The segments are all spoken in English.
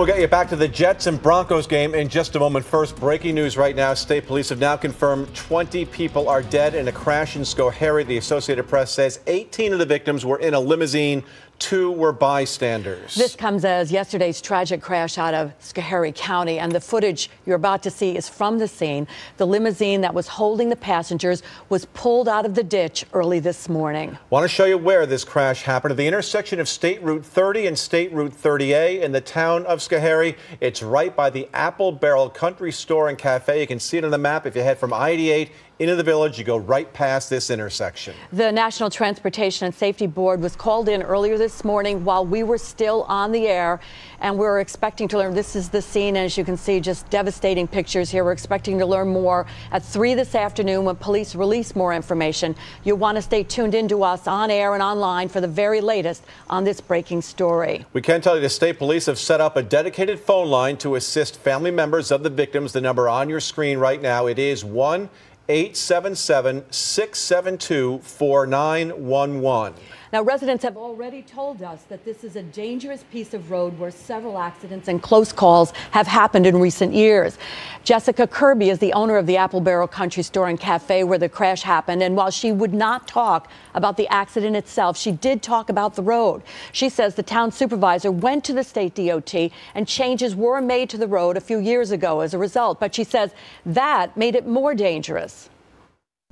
We'll get you back to the Jets and Broncos game in just a moment. First, breaking news right now. State police have now confirmed 20 people are dead in a crash in Schoharie. The Associated Press says 18 of the victims were in a limousine. 2 were bystanders. This comes as yesterday's tragic crash out of Schoharie County, and the footage you're about to see is from the scene. The limousine that was holding the passengers was pulled out of the ditch early this morning. Want to show you where this crash happened, at the intersection of State Route 30 and State Route 30A in the town of Schoharie. It's right by the Apple Barrel Country Store and Cafe. You can see it on the map. If you head from I-88 into the village, you go right past this intersection. The National Transportation and Safety Board was called in earlier this morning while we were still on the air, and we're expecting to learn. This is the scene, and as you can see, just devastating pictures here. We're expecting to learn more at 3 this afternoon when police release more information. You'll want to stay tuned in to us on air and online for the very latest on this breaking story. We can tell you the state police have set up a dedicated phone line to assist family members of the victims. The number on your screen right now, it is 1-877-672-4911. Now, residents have already told us that this is a dangerous piece of road where several accidents and close calls have happened in recent years. Jessica Kirby is the owner of the Apple Barrel Country Store and Cafe where the crash happened. And while she would not talk about the accident itself, she did talk about the road. She says the town supervisor went to the state DOT and changes were made to the road a few years ago as a result. But she says that made it more dangerous.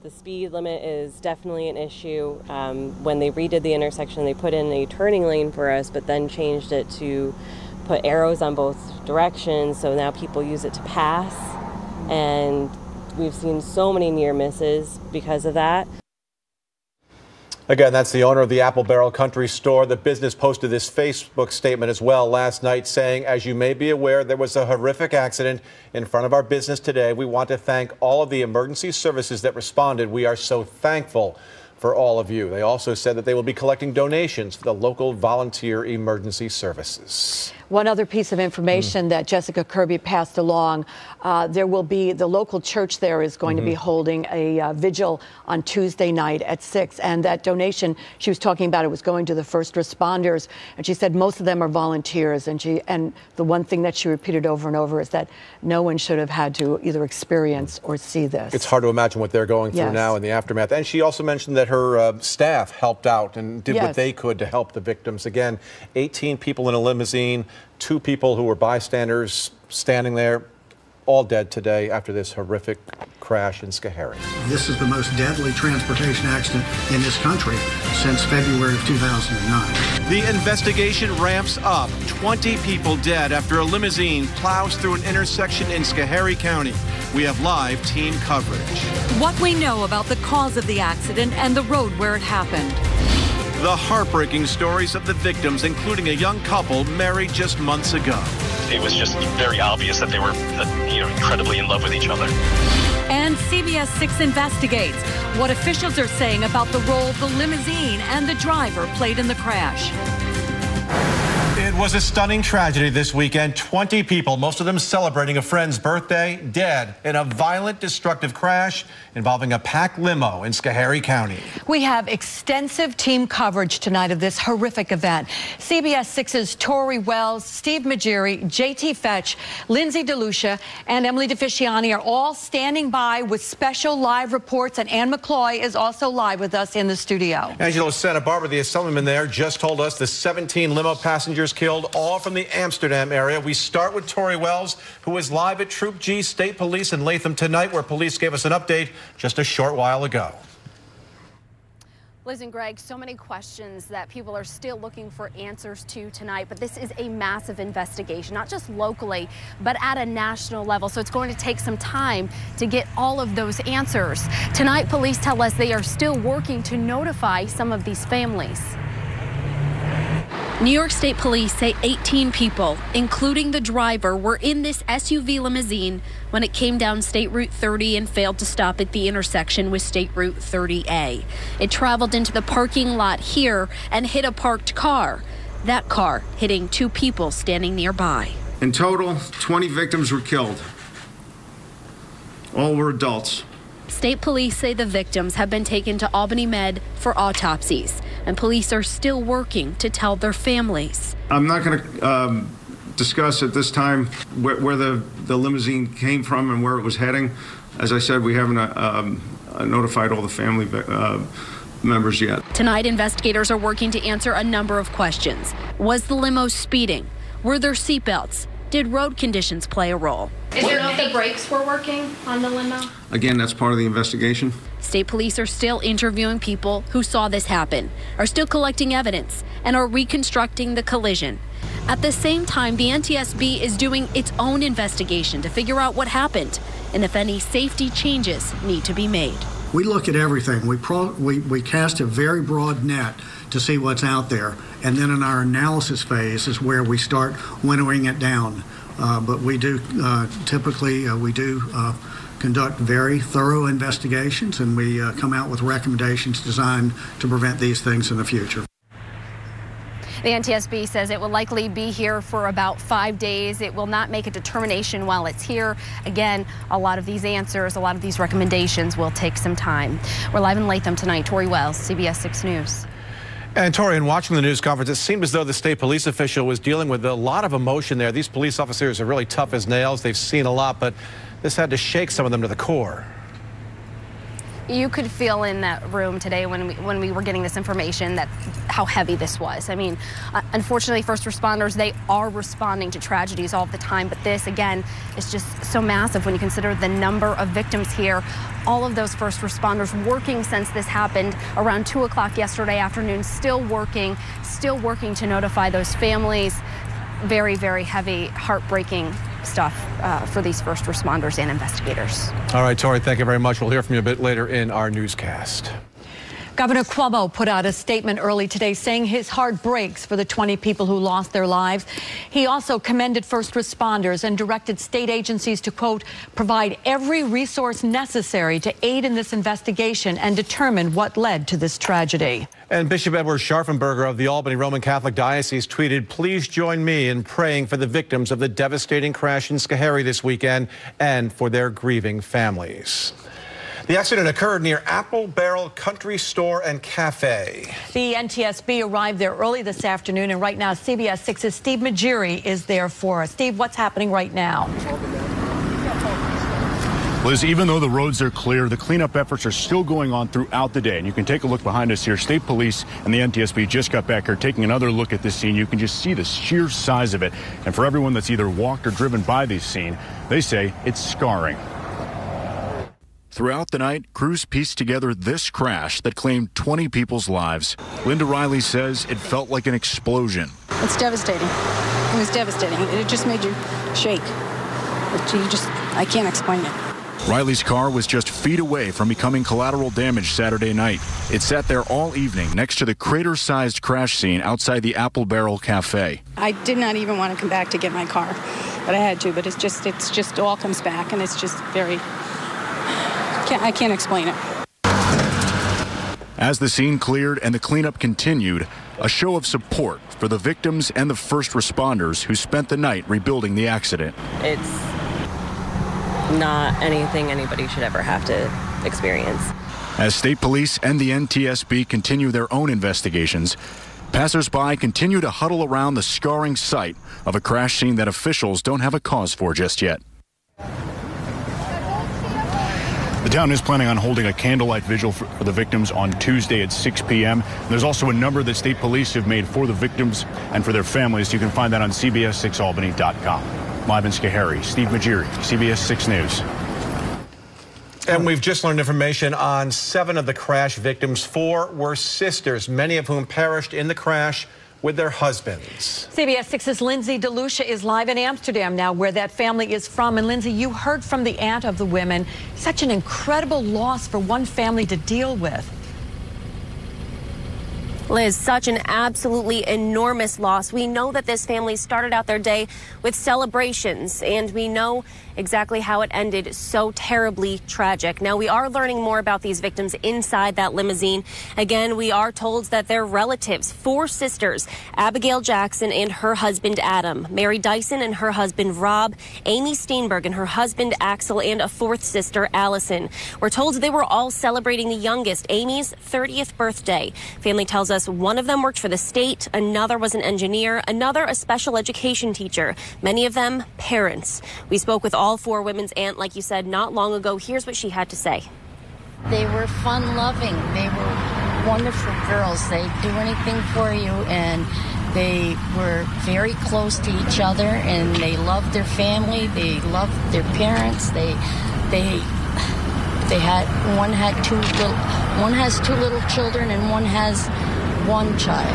The speed limit is definitely an issue. When they redid the intersection, they put in a turning lane for us, but then changed it to put arrows on both directions, so now people use it to pass. And we've seen so many near misses because of that. Again, that's the owner of the Apple Barrel Country Store. The business posted this Facebook statement as well last night saying, as you may be aware, there was a horrific accident in front of our business today. We want to thank all of the emergency services that responded. We are so thankful for all of you. They also said that they will be collecting donations for the local volunteer emergency services. One other piece of information that Jessica Kirby passed along, there will be, the local church there is going to be holding a vigil on Tuesday night at 6. And that donation she was talking about, it was going to the first responders. And she said most of them are volunteers. And the one thing that she repeated over and over is that no one should have had to either experience or see this. It's hard to imagine what they're going through now in the aftermath. And she also mentioned that her staff helped out and did what they could to help the victims. Again, 18 people in a limousine, 2 people who were bystanders standing there, all dead today after this horrific crash in Schoharie. This is the most deadly transportation accident in this country since February of 2009. The investigation ramps up. 20 people dead after a limousine plows through an intersection in Schoharie County. We have live team coverage. What we know about the cause of the accident and the road where it happened. The heartbreaking stories of the victims, including a young couple married just months ago. It was just very obvious that they were, incredibly in love with each other. And CBS6 investigates what officials are saying about the role the limousine and the driver played in the crash. It was a stunning tragedy this weekend. 20 people, most of them celebrating a friend's birthday, dead in a violent, destructive crash involving a packed limo in Schoharie County. We have extensive team coverage tonight of this horrific event. CBS6's Tori Wells, Steve Majiri, JT Fetch, Lindsay DeLucia, and Emily DeFisciani are all standing by with special live reports, and Ann McCloy is also live with us in the studio. Angelo Santa Barbara, the assemblyman there, just told us the 17 limo passengers killed, all from the Amsterdam area. We start with Tori Wells, who is live at Troop G State Police in Latham tonight, where police gave us an update just a short while ago. Liz and Greg, so many questions that people are still looking for answers to tonight, but this is a massive investigation, not just locally, but at a national level. So it's going to take some time to get all of those answers. Tonight, police tell us they are still working to notify some of these families. New York State Police say 18 people, including the driver, were in this SUV limousine when it came down State Route 30 and failed to stop at the intersection with State Route 30A. It traveled into the parking lot here and hit a parked car. That car hitting 2 people standing nearby. In total, 20 victims were killed. All were adults. State police say the victims have been taken to Albany Med for autopsies, and police are still working to tell their families. I'm not going to discuss at this time where the limousine came from and where it was heading. As I said, we haven't notified all the family members yet. Tonight, investigators are working to answer a number of questions. Was the limo speeding? Were there seatbelts? Did road conditions play a role? Is there know if the brakes were working on the limo? Again, that's part of the investigation. State police are still interviewing people who saw this happen, are still collecting evidence, and are reconstructing the collision. At the same time, the NTSB is doing its own investigation to figure out what happened and if any safety changes need to be made. We look at everything. We cast a very broad net to see what's out there. And then in our analysis phase is where we start winnowing it down. But we do typically conduct very thorough investigations, and we come out with recommendations designed to prevent these things in the future. The NTSB says it will likely be here for about 5 days. It will not make a determination while it's here. Again, a lot of these answers, a lot of these recommendations will take some time. We're live in Latham tonight. Tori Wells, CBS 6 News. And Tori, in watching the news conference, it seemed as though the state police official was dealing with a lot of emotion there. These police officers are really tough as nails. They've seen a lot, but this had to shake some of them to the core. You could feel in that room today when we were getting this information that how heavy this was. I mean, unfortunately, first responders, they are responding to tragedies all the time, but this, again, is just so massive when you consider the number of victims here. All of those first responders working since this happened around 2 o'clock yesterday afternoon, still working to notify those families. Very, very heavy, heartbreaking stuff for these first responders and investigators. All right, Tori, thank you very much. We'll hear from you a bit later in our newscast. Governor Cuomo put out a statement early today saying his heart breaks for the 20 people who lost their lives. He also commended first responders and directed state agencies to, quote, provide every resource necessary to aid in this investigation and determine what led to this tragedy. And Bishop Edward Scharfenberger of the Albany Roman Catholic Diocese tweeted, please join me in praying for the victims of the devastating crash in Schoharie this weekend and for their grieving families. The accident occurred near Apple Barrel Country Store and Cafe. The NTSB arrived there early this afternoon, and right now CBS 6's Steve Majiri is there for us. Steve, what's happening right now? Liz, even though the roads are clear, the cleanup efforts are still going on throughout the day. And you can take a look behind us here. State police and the NTSB just got back here taking another look at this scene. You can just see the sheer size of it. And for everyone that's either walked or driven by this scene, they say it's scarring. Throughout the night, crews pieced together this crash that claimed 20 people's lives. Linda Riley says it felt like an explosion. It's devastating. It was devastating. It just made you shake. I can't explain it. Riley's car was just feet away from becoming collateral damage Saturday night. It sat there all evening next to the crater-sized crash scene outside the Apple Barrel Cafe. I did not even want to come back to get my car, but I had to. But it's just all comes back, and it's just very... I can't explain it. As the scene cleared and the cleanup continued, a show of support for the victims and the first responders who spent the night rebuilding the accident. It's not anything anybody should ever have to experience. As state police and the NTSB continue their own investigations, passers-by continue to huddle around the scarring site of a crash scene that officials don't have a cause for just yet. The town is planning on holding a candlelight vigil for the victims on Tuesday at 6 p.m. There's also a number that state police have made for the victims and for their families. You can find that on CBS6Albany.com. Live in Schoharie, Steve Majiri, CBS 6 News. And we've just learned information on 7 of the crash victims. 4 were sisters, many of whom perished in the crash with their husbands. CBS 6's Lindsay DeLucia is live in Amsterdam now, where that family is from. And Lindsay, you heard from the aunt of the women. Such an incredible loss for one family to deal with. Liz, such an absolutely enormous loss. We know that this family started out their day with celebrations, and we know exactly how it ended. So terribly tragic. Now, we are learning more about these victims inside that limousine. Again, we are told that they're relatives, 4 sisters, Abigail Jackson and her husband, Adam, Mary Dyson and her husband, Rob, Amy Steenberg and her husband, Axel, and a 4th sister, Allison. We're told they were all celebrating the youngest, Amy's 30th birthday. Family tells us us one of them worked for the state, another was an engineer, another a special education teacher, many of them parents. We spoke with all four women's aunt, like you said, not long ago. Here's what she had to say. They were fun-loving. They were wonderful girls. They'd do anything for you, and they were very close to each other, and they loved their family. They loved their parents. One has two little children, and one has one child,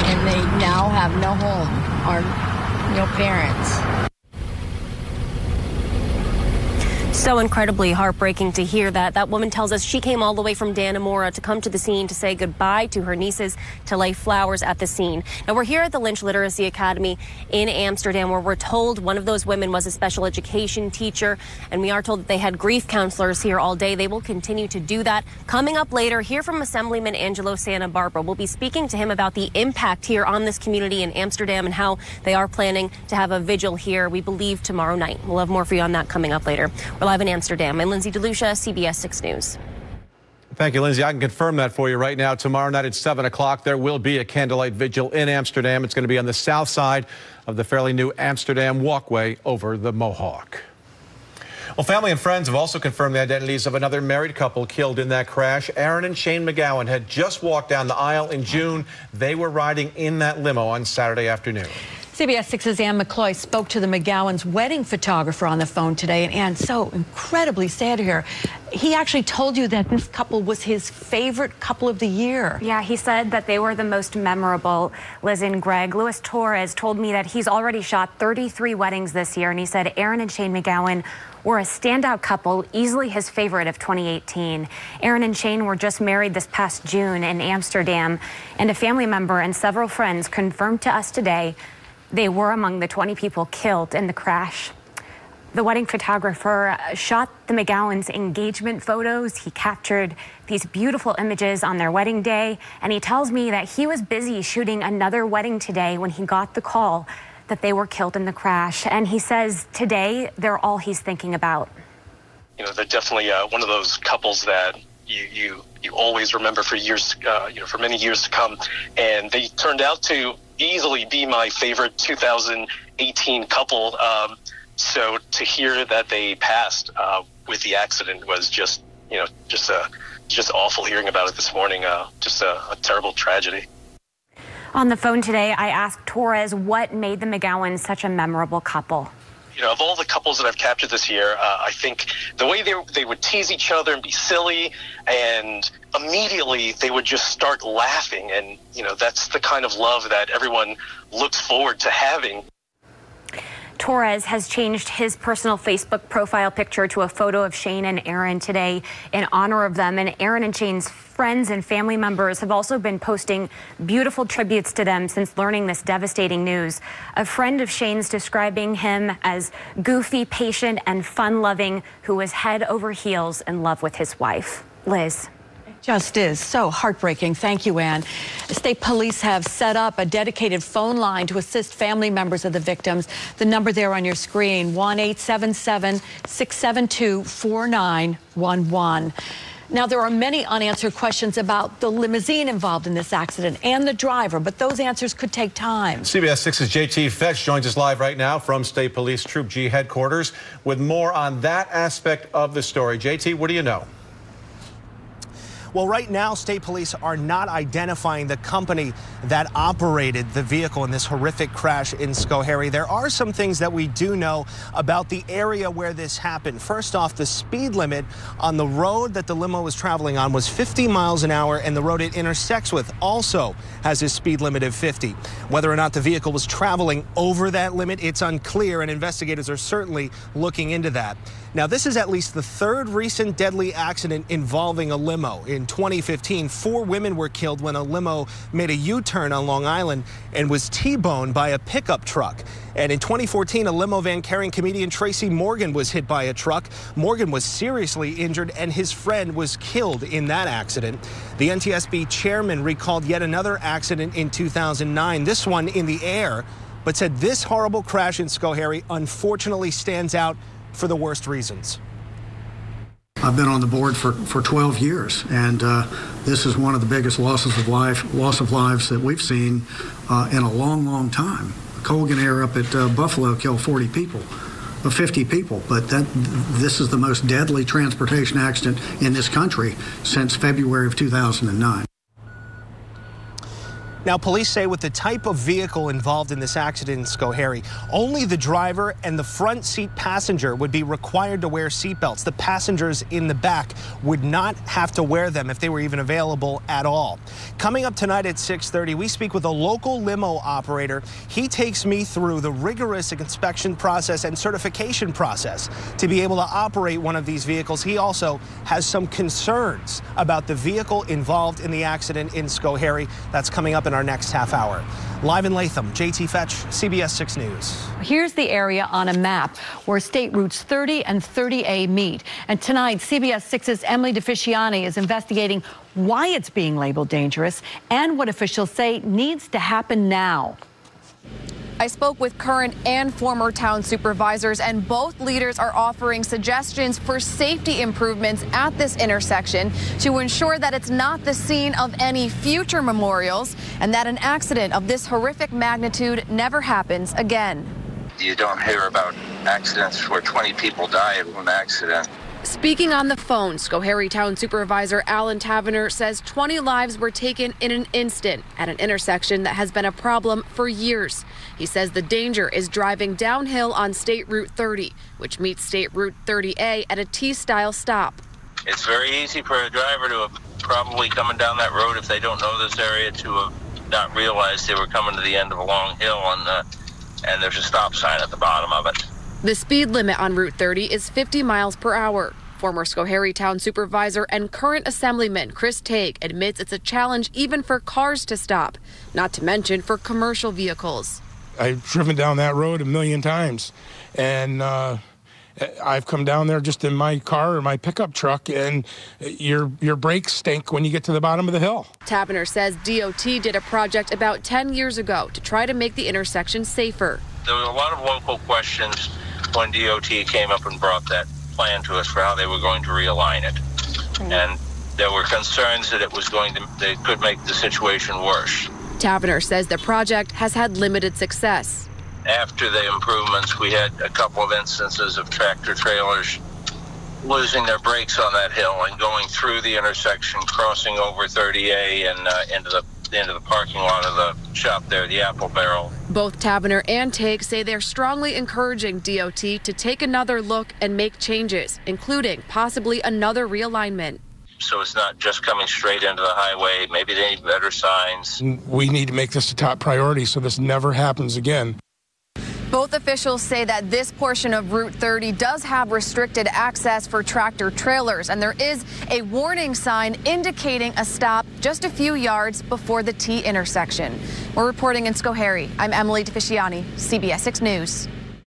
and they now have no home or no parents. So incredibly heartbreaking to hear that. That woman tells us she came all the way from Dannemora to come to the scene to say goodbye to her nieces, to lay flowers at the scene. Now, we're here at the Lynch Literacy Academy in Amsterdam, where we're told one of those women was a special education teacher, and we are told that they had grief counselors here all day. They will continue to do that. Coming up later, hear from Assemblyman Angelo Santa Barbara. We'll be speaking to him about the impact here on this community in Amsterdam and how they are planning to have a vigil here, we believe, tomorrow night. We'll have more for you on that coming up later. We're live in Amsterdam. I'm Lindsay DeLucia, CBS6 News. Thank you, Lindsay. I can confirm that for you right now. Tomorrow night at 7 o'clock, there will be a candlelight vigil in Amsterdam. It's going to be on the south side of the fairly new Amsterdam walkway over the Mohawk. Well, family and friends have also confirmed the identities of another married couple killed in that crash. Aaron and Shane McGowan had just walked down the aisle in June. They were riding in that limo on Saturday afternoon. CBS 6's Ann McCloy spoke to the McGowans' wedding photographer on the phone today, and Ann, so incredibly sad to hear. He actually told you that this couple was his favorite couple of the year. Yeah, he said that they were the most memorable, Liz and Greg. Luis Torres told me that he's already shot 33 weddings this year, and he said Aaron and Shane McGowan were a standout couple, easily his favorite of 2018. Aaron and Shane were just married this past June in Amsterdam, and a family member and several friends confirmed to us today they were among the 20 people killed in the crash. The wedding photographer shot the McGowans' engagement photos. He captured these beautiful images on their wedding day, and he tells me that he was busy shooting another wedding today when he got the call that they were killed in the crash. And he says today they're all he's thinking about. You know, they're definitely one of those couples that you always remember for years, for many years to come. And they turned out to easily be my favorite 2018 couple. So to hear that they passed with the accident was just awful hearing about it this morning. Just a terrible tragedy. On the phone today, I asked Torres what made the McGowans such a memorable couple. You know, of all the couples that I've captured this year, I think the way they would tease each other and be silly, and immediately they would just start laughing. And, you know, that's the kind of love that everyone looks forward to having. Torres has changed his personal Facebook profile picture to a photo of Shane and Aaron today in honor of them. And Aaron and Shane's friends and family members have also been posting beautiful tributes to them since learning this devastating news. A friend of Shane's describing him as goofy, patient, and fun-loving, who was head over heels in love with his wife. Liz. Just is so heartbreaking. Thank you, Ann. State police have set up a dedicated phone line to assist family members of the victims. The number there on your screen, 1-877-672-4911. Now, there are many unanswered questions about the limousine involved in this accident and the driver, but those answers could take time. CBS 6's JT Fetch joins us live right now from State Police Troop G headquarters with more on that aspect of the story. JT, what do you know? Well, right now, state police are not identifying the company that operated the vehicle in this horrific crash in Schoharie. There are some things that we do know about the area where this happened. First off, the speed limit on the road that the limo was traveling on was 50 miles an hour, and the road it intersects with also has a speed limit of 50. Whether or not the vehicle was traveling over that limit, it's unclear, and investigators are certainly looking into that. Now, this is at least the third recent deadly accident involving a limo. In 2015, 4 women were killed when a limo made a U-turn on Long Island and was T-boned by a pickup truck. And in 2014, a limo van carrying comedian Tracy Morgan was hit by a truck. Morgan was seriously injured, and his friend was killed in that accident. The NTSB chairman recalled yet another accident in 2009, this one in the air, but said this horrible crash in Schoharie unfortunately stands out for the worst reasons. I've been on the board for 12 years, and this is one of the biggest loss of lives that we've seen in a long, long time. Colgan Air up at Buffalo killed 50 people, but this is the most deadly transportation accident in this country since February of 2009. Now, police say with the type of vehicle involved in this accident in Schoharie, only the driver and the front seat passenger would be required to wear seatbelts. The passengers in the back would not have to wear them if they were even available at all. Coming up tonight at 6:30, we speak with a local limo operator. He takes me through the rigorous inspection process and certification process to be able to operate one of these vehicles. He also has some concerns about the vehicle involved in the accident in Schoharie. That's coming up in our next half hour. Live in Latham, JT Fetch, CBS 6 News. Here's the area on a map where state routes 30 and 30A meet. And tonight, CBS 6's Emily DeFisciani is investigating why it's being labeled dangerous and what officials say needs to happen now. I spoke with current and former town supervisors, and both leaders are offering suggestions for safety improvements at this intersection to ensure that it's not the scene of any future memorials and that an accident of this horrific magnitude never happens again. You don't hear about accidents where 20 people die in one accident. Speaking on the phone, Schoharie Town Supervisor Alan Taverner says 20 lives were taken in an instant at an intersection that has been a problem for years. He says the danger is driving downhill on State Route 30, which meets State Route 30A at a T-style stop. It's very easy for a driver to have probably coming down that road, if they don't know this area, to have not realized they were coming to the end of a long hill, and there's a stop sign at the bottom of it. The speed limit on Route 30 is 50 miles per hour. Former Schoharie Town Supervisor and current Assemblyman Chris Tague admits it's a challenge even for cars to stop, not to mention for commercial vehicles. I've driven down that road a million times, and I've come down there just in my car or my pickup truck, and your brakes stink when you get to the bottom of the hill. Taverner says DOT did a project about 10 years ago to try to make the intersection safer. There were a lot of local questions when DOT came up and brought that plan to us for how they were going to realign it. And there were concerns that they could make the situation worse. Taverner says the project has had limited success. After the improvements, we had a couple of instances of tractor trailers losing their brakes on that hill and going through the intersection, crossing over 30A and into the parking lot of the shop there, the Apple Barrel. Both Taverner and Tague say they're strongly encouraging DOT to take another look and make changes, including possibly another realignment. So it's not just coming straight into the highway. Maybe they need better signs. We need to make this a top priority so this never happens again. Both officials say that this portion of Route 30 does have restricted access for tractor trailers, and there is a warning sign indicating a stop just a few yards before the T intersection. We're reporting in Schoharie. I'm Emily DeFisciani, CBS 6 News.